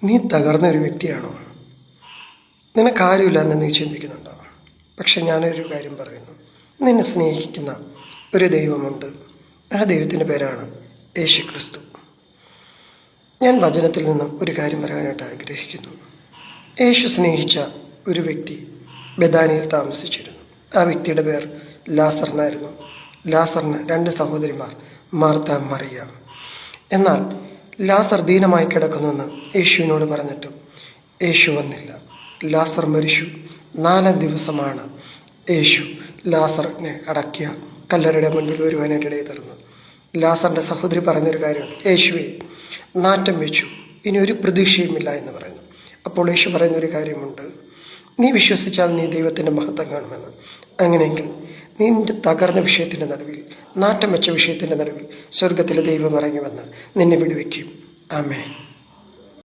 നീ തകർന്ന ഒരു വ്യക്തിയാണോ? നിനക്കാരുമില്ല എന്ന് നീ ചിന്തിക്കുന്നുണ്ടോ? പക്ഷെ ഞാനൊരു കാര്യം പറയുന്നു, നിന്നെ സ്നേഹിക്കുന്ന ഒരു ദൈവമുണ്ട്. ആ ദൈവത്തിൻ്റെ പേരാണ് യേശു ക്രിസ്തു. ഞാൻ വചനത്തിൽ നിന്നും ഒരു കാര്യം പറയാനായിട്ട് ആഗ്രഹിക്കുന്നു. യേശു സ്നേഹിച്ച ഒരു വ്യക്തി ബെഥാനിയിൽ താമസിച്ചിരുന്നു. ആ വ്യക്തിയുടെ പേർ ലാസർ എന്നായിരുന്നു. ലാസറിന് 2 സഹോദരിമാർ, മാർത്ത, മറിയ. എന്നാൽ ലാസർ ദീനമായി കിടക്കുന്നുവെന്ന് യേശുവിനോട് പറഞ്ഞിട്ടും യേശു വന്നില്ല. ലാസർ മരിച്ചു. 4 ദിവസമാണ് യേശു ലാസറിനെ അടക്കിയ കല്ലറയുടെ മുൻപിൽ വരുവാനായിട്ട് ഇടയിൽ തരുന്നത്. ലാസറിൻ്റെ സഹോദരി പറഞ്ഞൊരു കാര്യമുണ്ട്, യേശുവെ നാറ്റം വെച്ചു, ഇനി ഒരു പ്രതീക്ഷയുമില്ല എന്ന് പറയുന്നു. അപ്പോൾ യേശു പറയുന്നൊരു കാര്യമുണ്ട്, നീ വിശ്വസിച്ചാൽ നീ ദൈവത്തിൻ്റെ മഹത്വം കാണുമെന്ന്. അങ്ങനെയെങ്കിൽ നിന്റെ തകർന്ന വിഷയത്തിൻ്റെ നടുവിൽ, നാറ്റം വെച്ച വിഷയത്തിൻ്റെ നടുവിൽ സ്വർഗത്തിലെ ദൈവം ഇറങ്ങി വന്ന് നിന്നെ വിടുവിക്കും. ആമേൻ.